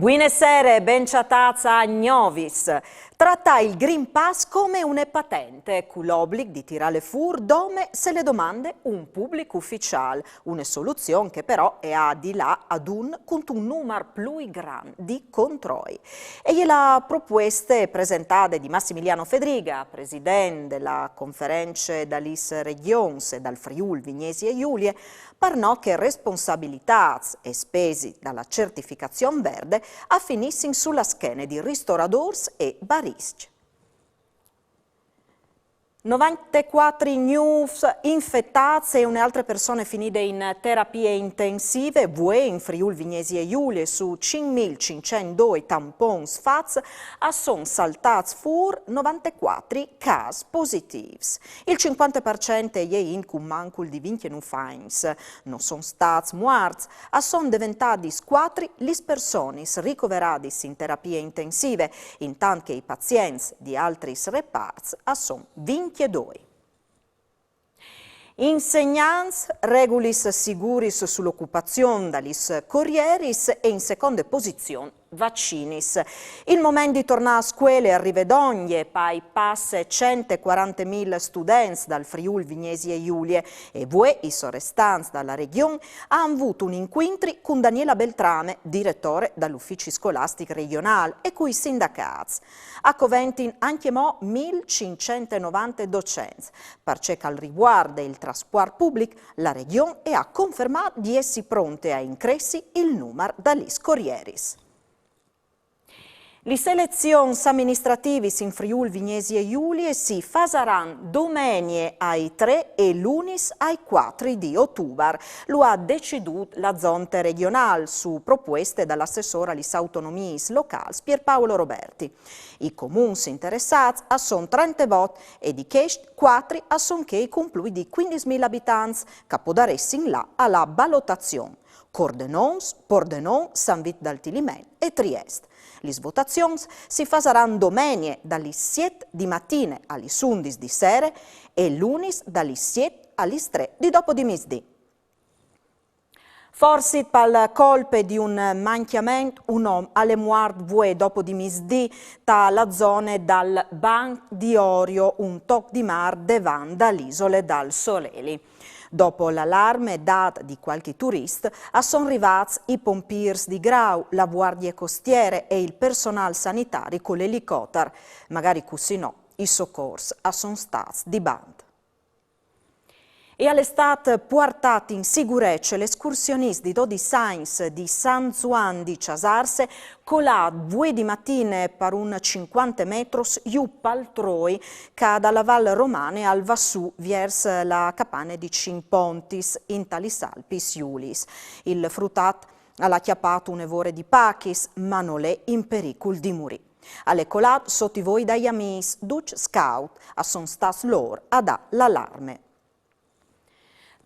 Buonasera, benciatazza a Gnovis. Tratta il Green Pass come una patente, con l'obbligo di tirare fuori dove se le domande un pubblico ufficiale. Una soluzione che però è a di là ad con un numero più grande di controlli. E la proposta presentata di Massimiliano Fedriga, presidente della conferenza dalle regioni e dal Friuli, Vignesi e Giulie, parlò che responsabilità e spesi dalla certificazione verde affinissero sulla schiena di ristoratori e baristi. 94 news infettati e un'altra persone finite in terapie intensive, in Friuli, Vignesi e Giulie su 5.502 tamponi fatti sono saltati fuori 94 casi positivi. Il 50% è in con mancul di 29 fines. Non sono stati morti, sono diventati 4 le persone ricoverate in terapie intensive, intanto che i pazienti di altri reparti sono 22. Insegnanti, regolis siguris sull'occupazione dalis corrieris e in seconda posizione vaccinis. Il momento di tornare a scuola arriva d'ogni, poi passa 140.000 studenti dal Friuli, Vignesi e Giulie e i restanti dalla regione hanno avuto un incontro con Daniela Beltrame, direttore dall'ufficio scolastico regionale e coi sindacati. A Coventin anche 1.590 docenti. Per ciò che al riguarda il trasporto pubblico, la regione ha confermato di essere pronte a incressi il numero degli corrieris. Le selezioni amministrative in Friuli, Vignesi e Giulie si faranno domenica ai 3 e lunis ai 4 di ottobre. Lo ha deciduto la Zonte regionale su proposte dall'assessore alle autonomie locali Pierpaolo Roberti. I comuni interessati sono 30 voti e di questi 4 sono che con più di 15.000 abitanti che potranno in là alla ballottazione. Cordenons, Pordenone, San Vito dal Tilimen e Trieste. Le votazioni si faranno domenica dalle 7 di mattina alle 11 di sera e lunis dalle 7 alle 3 di dopo di misdì. Forse per colpe di un manchiamento, un uomo alle muerte dopo di misdì dalla zona dal Ban di Orio, un toc di mar davanti dall'isola dal Soleli. Dopo l'allarme data di qualche turista, sono arrivati i pompiers di Grau, la guardia costiere e il personale sanitario con l'elicottero. Magari così no, i soccorsi sono stati di banda. E all'estate portati in sicurezza l'escursionista di Sainz di San Juan di Ciasarse colà 2 di mattina per un 50 metri giù paltroi che dalla Val Romana al Vassù verso la capanna di Cimpontis in talis Alpis Iulis. Il fruttat ha acchiappato un'evore di pachis, ma non è in pericolo di morire. Alle colat sotto voi dagli amici Dutch Scout sono stati loro a dare l'allarme.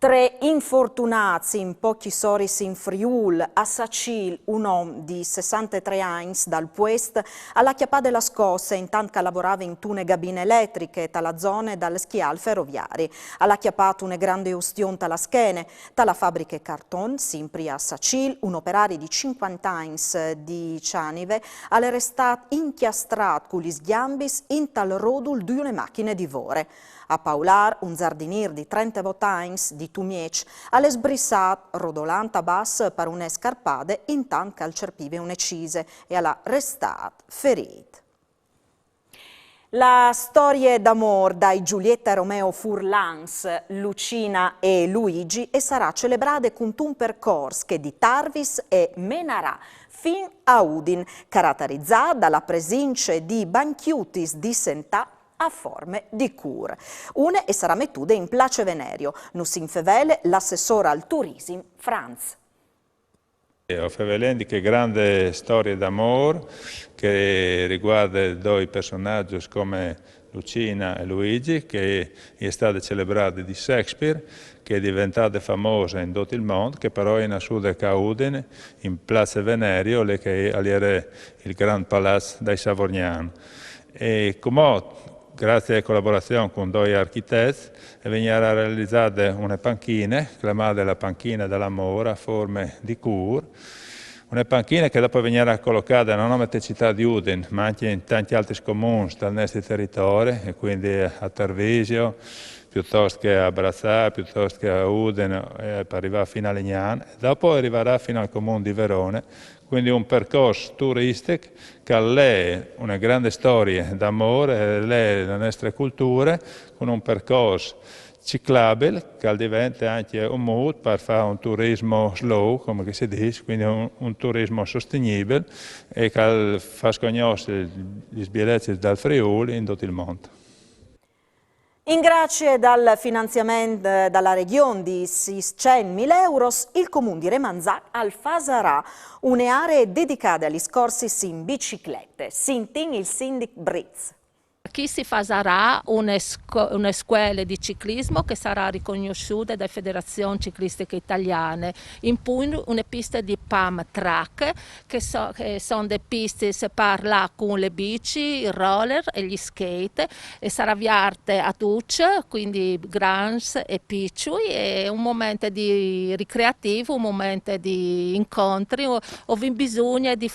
3 infortunati in pochi soris in Friul, a Sacil, un uomo di 63 anni dal Puest, alla chiapà della scossa intanto che lavorava in tune gabine elettriche dalla zona dalle schial ferroviari. Alla chiappato una grande ustione dalla schene, dalla fabbrica carton, sempre a Sacil, un operario di 50 anni di Cianive, alle restato inchiastrato con gli sgambis in tal rodul di una macchina di vore. A Paular, un giardinier di 30 anni di Tumiec, alle sbrissat rodolanta bass per une scarpade intanto che al cerpive un'ecise e alla restat ferit. La storia d'amore dai Giulietta e Romeo Furlans, Lucina e Luigi e sarà celebrata con un percorso che di Tarvis e Menarà fin a Udin, caratterizzata dalla presenza di banchiutis di sentà a forme di cura. Una e sarà mettuta in Place Venerio, non si infevele l'assessore al turismo Franz. Ho fevelendo che grande storia d'amore che riguarda due personaggi come Lucina e Luigi, che è stata celebrata di Shakespeare, che è diventata famosa in tutto il mondo, che però è nasciuta a Udine, in Place Venerio, che è il Grand Palazzo dei Savognani. E come grazie alla collaborazione con due architetti, veniva realizzata una panchina, chiamata la panchina dell'amore a forme di cura, Una panchina che dopo verrà collocata non nome città di Udine, ma anche in tanti altri comuni del nostro territorio, e quindi a Tarvisio, piuttosto che a Brazzà, piuttosto che a Udine, per arrivare fino a Legnano, e dopo arriverà fino al comune di Verone. Quindi un percorso turistico che è una grande storia d'amore, è la nostra cultura, con un percorso ciclabile che diventa anche un modo per fare un turismo slow, come si dice, quindi un turismo sostenibile e che fa conoscere gli bellezze del Friuli in tutto il mondo. In grazie dal finanziamento dalla Regione di 600.000 euro, il Comune di Remanzac alfasarà un'area dedicata agli scorsi in biciclette. Sintin il sindaco Brizz. Qui si farà una scuola di ciclismo che sarà riconosciuta da Federazione Ciclistica Italiane, in più una pista di PAM track che sono delle piste per là con le bici, il roller e gli skate, e sarà avviata a tutti, quindi grandi e piccoli, è un momento di ricreativo, un momento di incontri dove bisogna di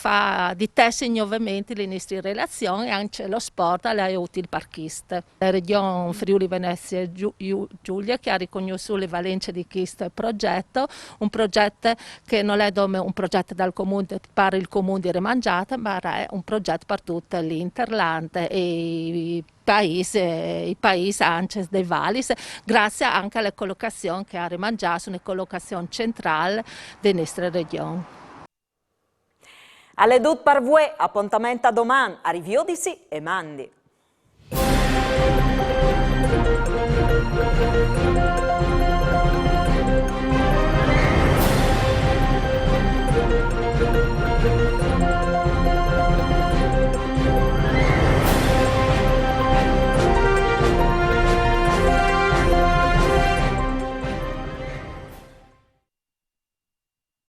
tessere nuovamente le nostre relazioni, anche lo sport è utile parchiste. La Regione Friuli Venezia Giulia che ha riconosciuto le valenze di questo progetto, un progetto che non è un progetto dal comune per il comune di Remangiata, ma è un progetto per tutto l'Interland e i paesi anche dei Vallis, grazie anche alla collocazione che ha Remangiato, una collocazione centrale della nostra regione. Alle dut par voi, appuntamento a domani, a Riviodisi e Mandi.